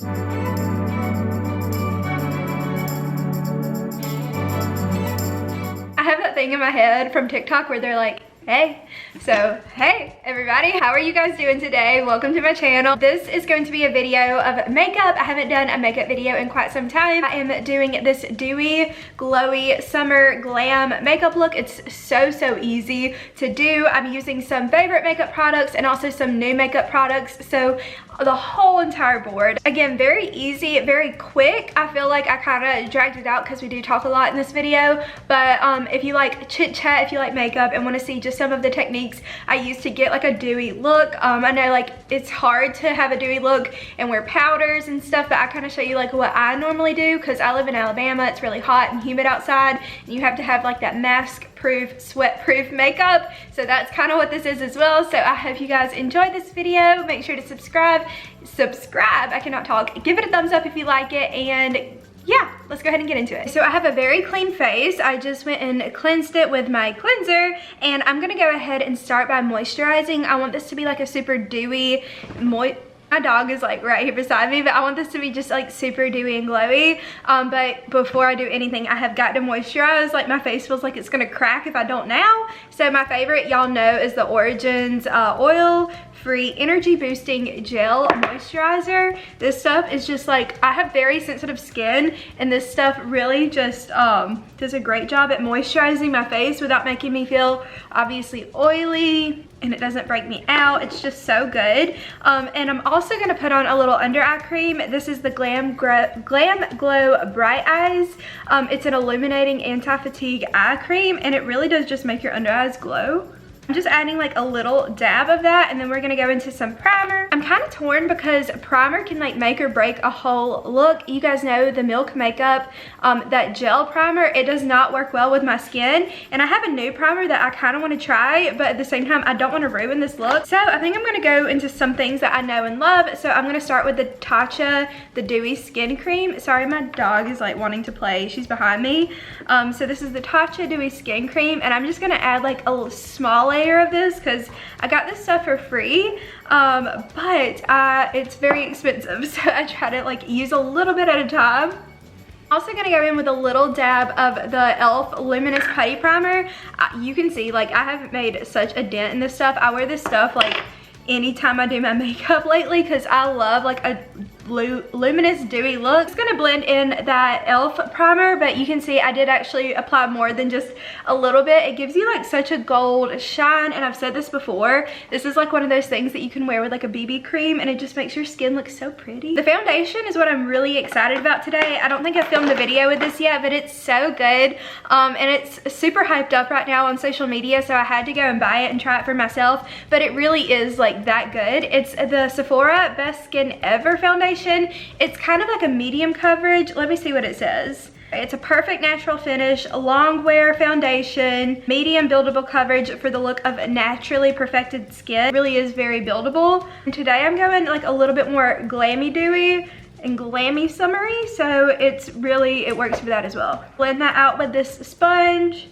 I have that thing in my head from TikTok where they're like, hey. So, hey everybody, how are you guys doing today? Welcome to my channel. This is going to be a video of makeup. I haven't done a makeup video in quite some time. I am doing this dewy, glowy summer glam makeup look. It's so easy to do. I'm using some favorite makeup products and also some new makeup products. So the whole entire board. Again, very easy, very quick. I feel like I kind of dragged it out because we do talk a lot in this video, but if you like chit chat, if you like makeup and want to see just some of the techniques I use to get like a dewy look, I know like it's hard to have a dewy look and wear powders and stuff, but I kind of show you like what I normally do because I live in Alabama. It's really hot and humid outside and you have to have like that mask proof, sweat proof makeup. So that's kind of what this is as well. So I hope you guys enjoyed this video. Make sure to subscribe, I cannot talk. Give it a thumbs up if you like it, and yeah, let's go ahead and get into it. So I have a very clean face. I just went and cleansed it with my cleanser, and I'm gonna go ahead and start by moisturizing. I want this to be like a super dewy, my dog is like right here beside me, but I want this to be just like super dewy and glowy. But before I do anything, I have got to moisturize. Like my face feels like it's gonna crack if I don't now. So my favorite, y'all know, is the Origins oil-free energy boosting gel moisturizer. This stuff is just like, I have very sensitive skin, and this stuff really just does a great job at moisturizing my face without making me feel obviously oily, and it doesn't break me out. It's just so good. And I'm also gonna put on a little under eye cream. This is the Glam Glow Bright Eyes. It's an illuminating anti-fatigue eye cream, and it really does just make your under eyes glow. I'm just adding like a little dab of that, and then we're gonna go into some primer. I'm kind of torn because primer can like make or break a whole look. You guys know the Milk Makeup, that gel primer, it does not work well with my skin. And I have a new primer that I kind of want to try, but at the same time, I don't want to ruin this look. So I think I'm gonna go into some things that I know and love. So I'm gonna start with the Tatcha, the Dewy Skin Cream. Sorry, my dog is like wanting to play. She's behind me. So this is the Tatcha Dewy Skin Cream, and I'm just gonna add like a small layer of this because I got this stuff for free, but it's very expensive, so I try to like use a little bit at a time. Also gonna go in with a little dab of the e.l.f. Luminous Putty Primer. You can see like I haven't made such a dent in this stuff. I wear this stuff like anytime I do my makeup lately because I love like a luminous dewy look. It's gonna blend in that e.l.f. primer, but you can see I did actually apply more than just a little bit. It gives you like such a gold shine, and I've said this before, this is like one of those things that you can wear with like a BB cream, and it just makes your skin look so pretty. The foundation is what I'm really excited about today. I don't think I filmed a video with this yet, but it's so good, and it's super hyped up right now on social media, so I had to go and buy it and try it for myself, but it really is like that good. It's the Sephora Best Skin Ever foundation. It's kind of like a medium coverage. Let me see what it says. It's a perfect natural finish, long wear foundation, medium buildable coverage for the look of naturally perfected skin. It really is very buildable. And today I'm going like a little bit more glammy dewy and glammy summery, so it works for that as well. Blend that out with this sponge,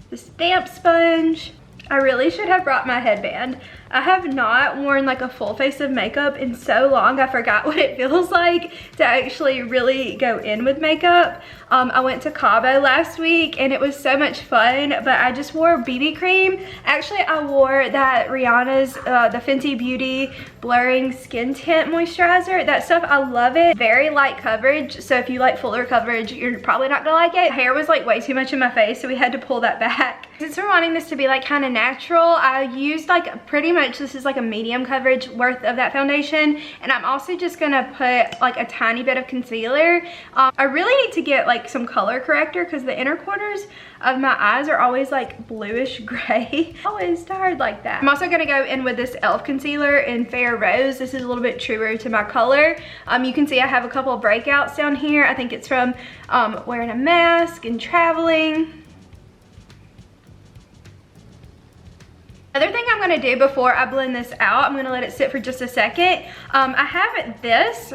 this damp sponge. I really should have brought my headband. I have not worn like a full face of makeup in so long. I forgot what it feels like to actually really go in with makeup. I went to Cabo last week and it was so much fun, but I just wore BB cream. Actually, I wore that Rihanna's, the Fenty Beauty Blurring Skin Tint Moisturizer. That stuff, I love it. Very light coverage, so if you like fuller coverage, you're probably not gonna like it. Hair was like way too much in my face, so we had to pull that back. Since we're wanting this to be like kind of natural, I used like pretty much, this is like a medium coverage worth of that foundation, and I'm also just gonna put like a tiny bit of concealer. I really need to get like some color corrector because the inner corners of my eyes are always like bluish gray. Always tired like that. I'm also gonna go in with this e.l.f. concealer in Fair Rose. This is a little bit truer to my color. You can see I have a couple of breakouts down here. I think it's from wearing a mask and traveling. Other thing I'm gonna do before I blend this out, I'm gonna let it sit for just a second. I have this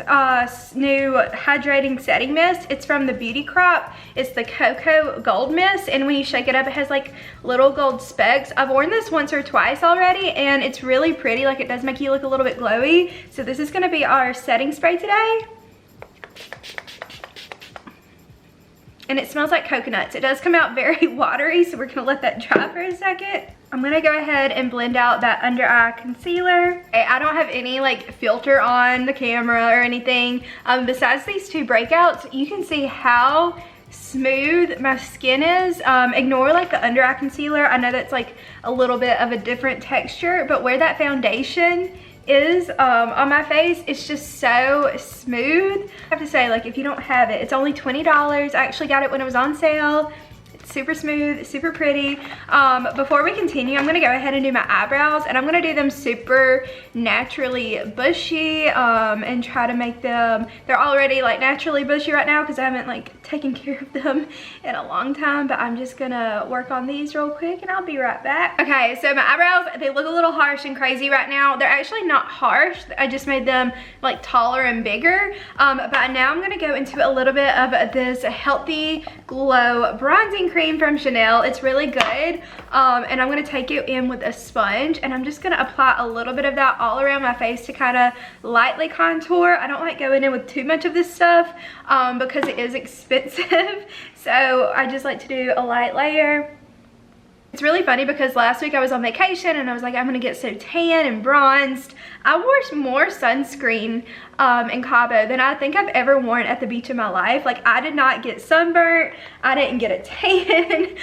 new hydrating setting mist. It's from the Beauty Crop. It's the Cocoa Gold Mist, and when you shake it up, it has like little gold specks. I've worn this once or twice already, and it's really pretty. Like, it does make you look a little bit glowy. So this is gonna be our setting spray today. and it smells like coconuts. It does come out very watery, so we're gonna let that dry for a second. I'm gonna go ahead and blend out that under eye concealer. Okay, I don't have any like filter on the camera or anything. Besides these two breakouts, you can see how smooth my skin is. Ignore like the under eye concealer. I know that's like a little bit of a different texture, but where that foundation is on my face, it's just so smooth. I have to say, like, if you don't have it, it's only $20. I actually got it when it was on sale. Super smooth, super pretty. Before we continue, I'm gonna go ahead and do my eyebrows, and I'm gonna do them super naturally bushy and try to make them, they're already like naturally bushy right now because I haven't like taken care of them in a long time, but I'm just gonna work on these real quick and I'll be right back. Okay, so my eyebrows, they look a little harsh and crazy right now. They're actually not harsh. I just made them like taller and bigger. But now I'm gonna go into a little bit of this Healthy Glow bronzing cream from Chanel. It's really good. And I'm gonna take it in with a sponge, and I'm just gonna apply a little bit of that all around my face to kind of lightly contour. I don't like going in with too much of this stuff because it is expensive. So I just like to do a light layer. It's really funny because last week I was on vacation and I was like, I'm gonna get so tan and bronzed. I wore more sunscreen in Cabo than I think I've ever worn at the beach in my life. Like, I did not get sunburnt. I didn't get a tan.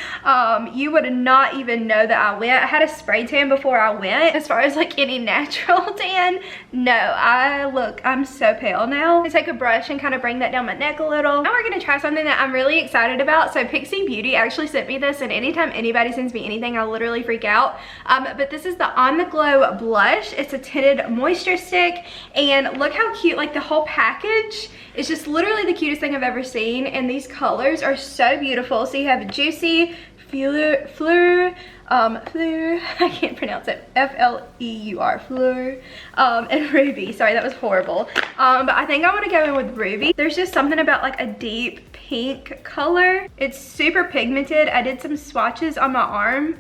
You would not even know that I went. I had a spray tan before I went. As far as like any natural tan, no, I'm so pale now. I'm gonna take a brush and kind of bring that down my neck a little. Now we're gonna try something that I'm really excited about. So Pixie Beauty actually sent me this, and anytime anybody sends me anything, I literally freak out. But this is the On The Glow blush. It's a tinted moisture stick, and look how cute, like the whole package is just literally the cutest thing I've ever seen, and these colors are so beautiful. So you have Juicy, Fleur, I can't pronounce it, F-L-E-U-R, Fleur, and Ruby. Sorry, that was horrible. But I think I want to go in with Ruby. There's just something about like a deep pink color. It's super pigmented. I did some swatches on my arm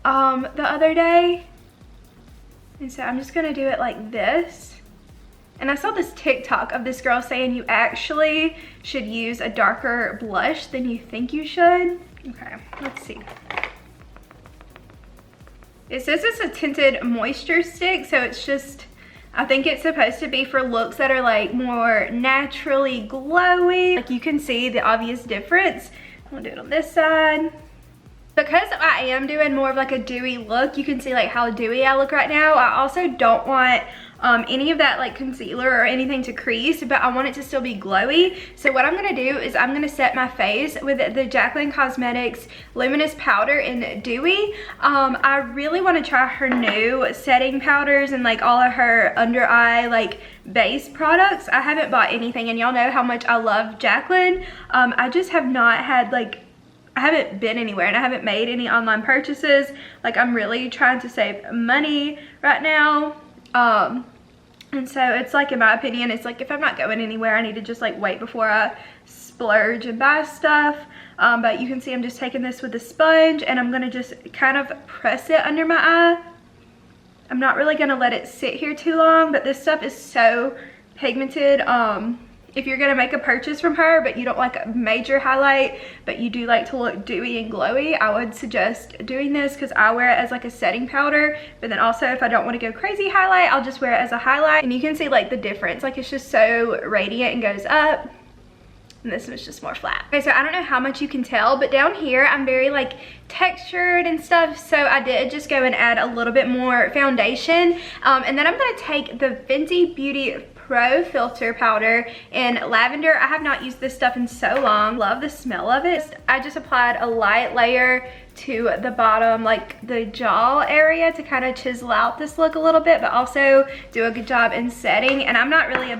the other day, and so I'm just gonna do it like this. And I saw this TikTok of this girl saying you actually should use a darker blush than you think you should. Okay, let's see. It says it's a tinted moisture stick, so it's just, I think it's supposed to be for looks that are like more naturally glowy. Like, you can see the obvious difference. I'm gonna do it on this side. Because I am doing more of like a dewy look, you can see like how dewy I look right now. I also don't want any of that like concealer or anything to crease, but I want it to still be glowy. So what I'm gonna do is I'm gonna set my face with the Jaclyn Cosmetics Luminous Powder in Dewy. I really want to try her new setting powders and like all of her under eye like base products. I haven't bought anything, and y'all know how much I love Jaclyn. I just have not had like, I haven't been anywhere and I haven't made any online purchases. Like, I'm really trying to save money right now. And so it's like, in my opinion, it's like if I'm not going anywhere, I need to just like wait before I splurge and buy stuff. But you can see I'm just taking this with a sponge, and I'm gonna just kind of press it under my eye. I'm not really gonna let it sit here too long, but this stuff is so pigmented. If you're gonna make a purchase from her but you don't like a major highlight, but you do like to look dewy and glowy, I would suggest doing this because I wear it as like a setting powder, but then also if I don't want to go crazy highlight, I'll just wear it as a highlight. And you can see like the difference, like it's just so radiant and goes up, and this one's just more flat. Okay, so I don't know how much you can tell, but down here I'm very like textured and stuff, so I did just go and add a little bit more foundation. And then I'm gonna take the Fenty Beauty Pro Filter Powder in Lavender. I have not used this stuff in so long. Love the smell of it. I just applied a light layer to the bottom, like the jaw area, to kind of chisel out this look a little bit, but also do a good job in setting. And I'm not really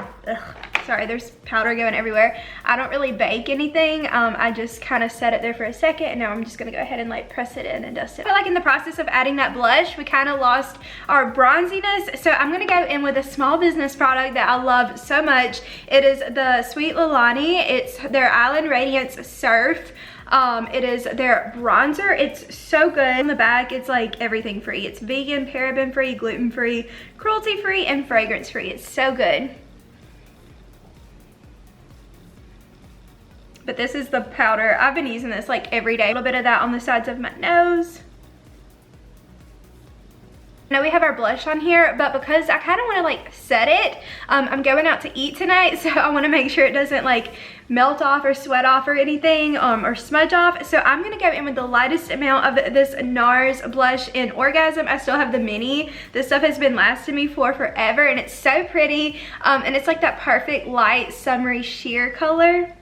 sorry, there's powder going everywhere. I don't really bake anything. I just kind of set it there for a second, and now I'm just gonna go ahead and like press it in and dust it. I feel like in the process of adding that blush, we kind of lost our bronziness. So I'm gonna go in with a small business product that I love so much. It is the Sweet Lilani. It's their Island Radiance Surf. It is their bronzer. It's so good. On the back, it's like everything free. It's vegan, paraben free, gluten free, cruelty free, and fragrance free. It's so good. But this is the powder. I've been using this like every day. A little bit of that on the sides of my nose. Now we have our blush on here, but because I kind of want to like set it, I'm going out to eat tonight, so I want to make sure it doesn't like melt off or sweat off or anything, or smudge off. So I'm going to go in with the lightest amount of this NARS blush in Orgasm. I still have the mini. This stuff has been lasting me for forever, and it's so pretty, and it's like that perfect light summery sheer color.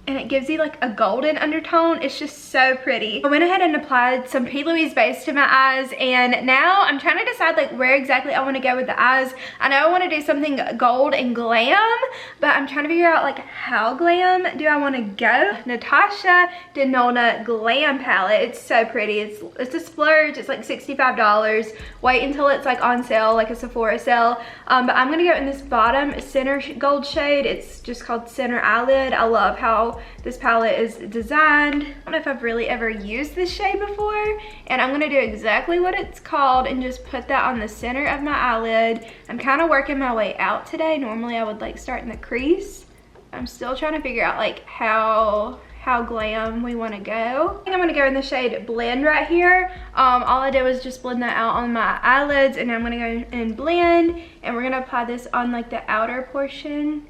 And it gives you like a golden undertone. It's just so pretty. I went ahead and applied some P. Louise base to my eyes, and now I'm trying to decide like where exactly I want to go with the eyes. I know I want to do something gold and glam, but I'm trying to figure out like how glam do I want to go. Natasha Denona Glam palette. It's so pretty. It's a splurge. It's like $65. Wait until it's like on sale, like a Sephora sale. But I'm gonna go in this bottom center gold shade. It's just called Center Eyelid. I love how this palette is designed. I don't know if I've really ever used this shade before, and I'm gonna do exactly what it's called and just put that on the center of my eyelid. I'm kind of working my way out today. Normally I would like start in the crease. I'm still trying to figure out like how glam we want to go. I think I'm gonna go in the shade Blend right here. All I did was just blend that out on my eyelids, and I'm gonna go and blend, and we're gonna apply this on like the outer portion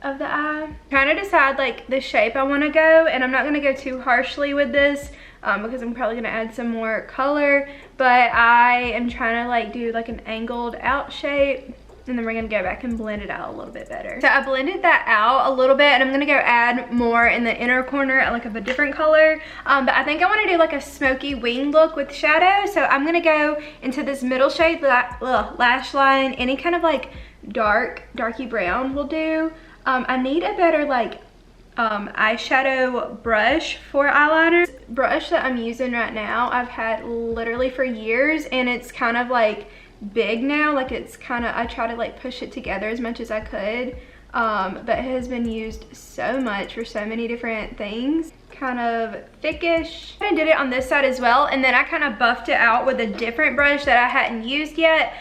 of the eye. Trying to decide like the shape I want to go, and I'm not going to go too harshly with this because I'm probably going to add some more color, but I am trying to like do like an angled out shape, and then we're going to go back and blend it out a little bit better. So I blended that out a little bit, and I'm going to go add more in the inner corner like of a different color, but I think I want to do like a smoky wing look with shadow. So I'm going to go into this middle shade lash line. Any kind of like darky brown will do. I need a better like eyeshadow brush for eyeliner. This brush that I'm using right now, I've had literally for years, and it's kind of like big now. Like it's kind of, I try to like push it together as much as I could, but it has been used so much for so many different things. Kind of thickish. I did it on this side as well, and then I kind of buffed it out with a different brush that I hadn't used yet,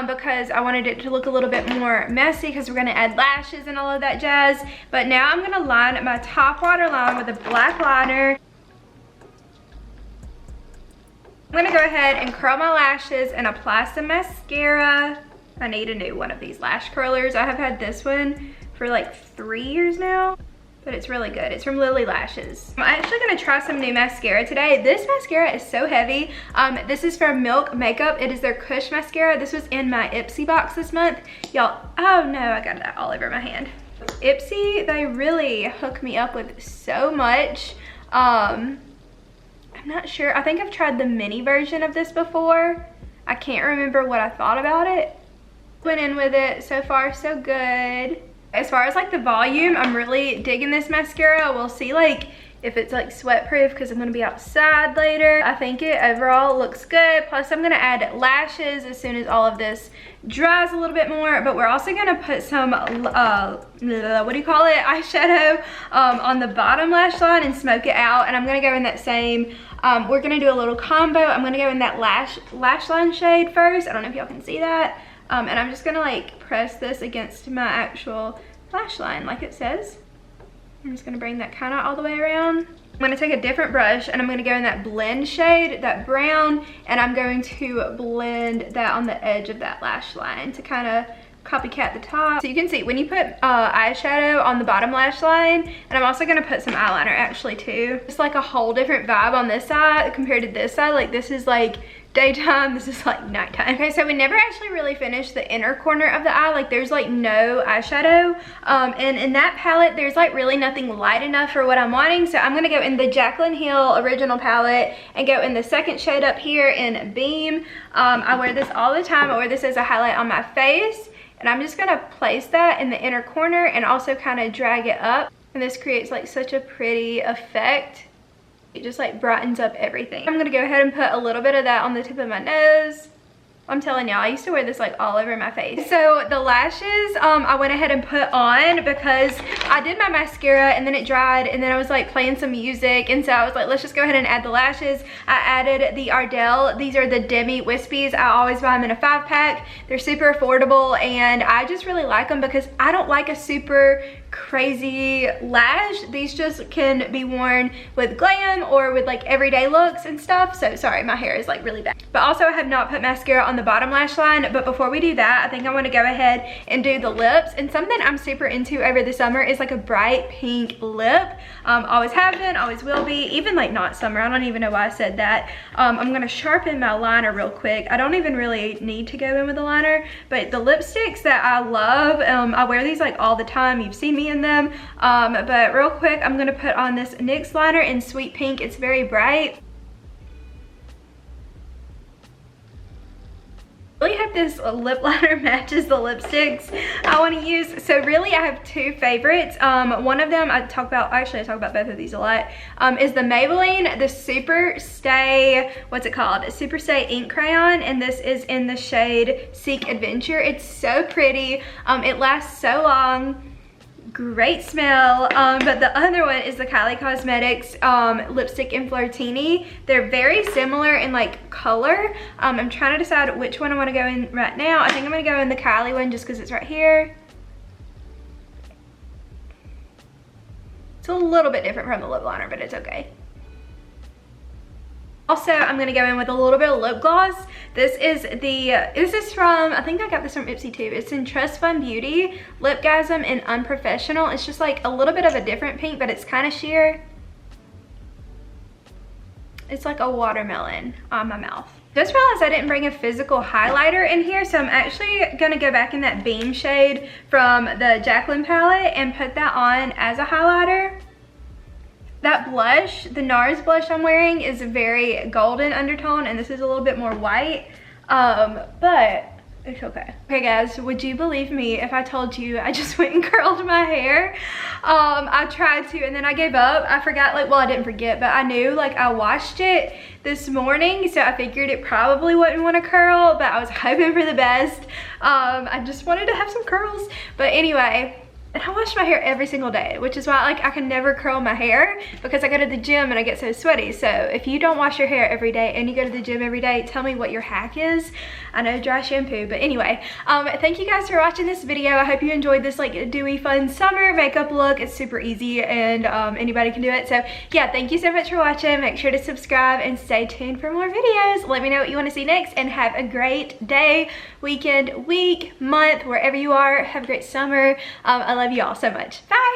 because I wanted it to look a little bit more messy, because we're going to add lashes and all of that jazz. But now I'm going to line my top waterline with a black liner. I'm going to go ahead and curl my lashes and apply some mascara. I need a new one of these lash curlers. I have had this one for like 3 years now, but it's really good. It's from Lily Lashes. I'm actually gonna try some new mascara today. This mascara is so heavy. This is from Milk Makeup. It is their Kush mascara. This was in my Ipsy box this month. Y'all, oh no, I got that all over my hand. Ipsy, they really hook me up with so much. I'm not sure. I think I've tried the mini version of this before. I can't remember what I thought about it. Went in with it. So far, so good. As far as like the volume, I'm really digging this mascara. We'll see like if it's like sweat proof, because I'm gonna be outside later. I think it overall looks good. Plus I'm gonna add lashes as soon as all of this dries a little bit more, but we're also gonna put some what do you call it, eyeshadow on the bottom lash line and smoke it out. And I'm gonna go in that same we're gonna do a little combo. I'm gonna go in that lash line shade first. I don't know if y'all can see that. And I'm just gonna like press this against my actual lash line like it says. I'm just gonna bring that kind of all the way around. I'm gonna take a different brush, and I'm gonna go in that blend shade, that brown, and I'm going to blend that on the edge of that lash line to kind of copycat the top. So you can see when you put eyeshadow on the bottom lash line, and I'm also gonna put some eyeliner actually too. It's like a whole different vibe on this side compared to this side. Like this is like daytime, this is like nighttime. Okay, so we never actually really finished the inner corner of the eye. Like there's like no eyeshadow, and in that palette there's like really nothing light enough for what I'm wanting. So I'm gonna go in the Jaclyn Hill original palette and go in the second shade up here in Beam. I wear this all the time. I wear this as a highlight on my face, and I'm just gonna place that in the inner corner and also kind of drag it up, and this creates like such a pretty effect. It just like brightens up everything. I'm gonna go ahead and put a little bit of that on the tip of my nose. I'm telling y'all, I used to wear this like all over my face. So the lashes, I went ahead and put on because I did my mascara and then it dried, and then I was like playing some music, and so I was like, let's just go ahead and add the lashes. I added the Ardell. These are the Demi Wispies. I always buy them in a 5-pack. They're super affordable, and I just really like them because I don't like a super crazy lash. These just can be worn with glam or with like everyday looks and stuff. So sorry, my hair is like really bad. But also I have not put mascara on the bottom lash line. But before we do that, I think I want to go ahead and do the lips. And something I'm super into over the summer is like a bright pink lip. Always have been, always will be, even like not summer. I don't even know why I said that. I'm gonna sharpen my liner real quick. I don't even really need to go in with a liner, but the lipsticks that I love, I wear these like all the time. You've seen me in them. But real quick, I'm gonna put on this NYX liner in Sweet Pink. It's very bright. I really hope this lip liner matches the lipsticks I want to use. So really I have two favorites. One of them I talk about both of these a lot, is the Maybelline, the Super Stay, what's it called? Super Stay Ink Crayon, and this is in the shade Seek Adventure. It's so pretty. It lasts so long. Great smell. But the other one is the Kylie Cosmetics lipstick in Flirtini. They're very similar in like color. I'm trying to decide which one I want to go in right now. I think I'm going to go in the Kylie one just because it's right here. It's a little bit different from the lip liner, but it's okay. Also, I'm gonna go in with a little bit of lip gloss. This is from, I think I got this from Ipsy too. It's in Trust Fund Beauty, Lipgasm, and Unprofessional. It's just like a little bit of a different pink, but it's kind of sheer. It's like a watermelon on my mouth. Just realized I didn't bring a physical highlighter in here, so I'm actually gonna go back in that Beam shade from the Jaclyn palette and put that on as a highlighter. That blush, the NARS blush I'm wearing, is a very golden undertone, and this is a little bit more white, but it's okay. Okay guys, would you believe me if I told you I just went and curled my hair? I tried to and then I gave up. I forgot, like, well, I didn't forget, but I knew like I washed it this morning, so I figured it probably wouldn't want to curl, but I was hoping for the best. I just wanted to have some curls, but anyway. And I wash my hair every single day, which is why like I can never curl my hair because I go to the gym and I get so sweaty. So if you don't wash your hair every day and you go to the gym every day, tell me what your hack is. I know dry shampoo, but anyway, thank you guys for watching this video. I hope you enjoyed this like dewy fun summer makeup look. It's super easy and anybody can do it. So yeah, thank you so much for watching. Make sure to subscribe and stay tuned for more videos. Let me know what you want to see next, and have a great day, weekend, week, month, wherever you are. Have a great summer. I love you all so much. Bye.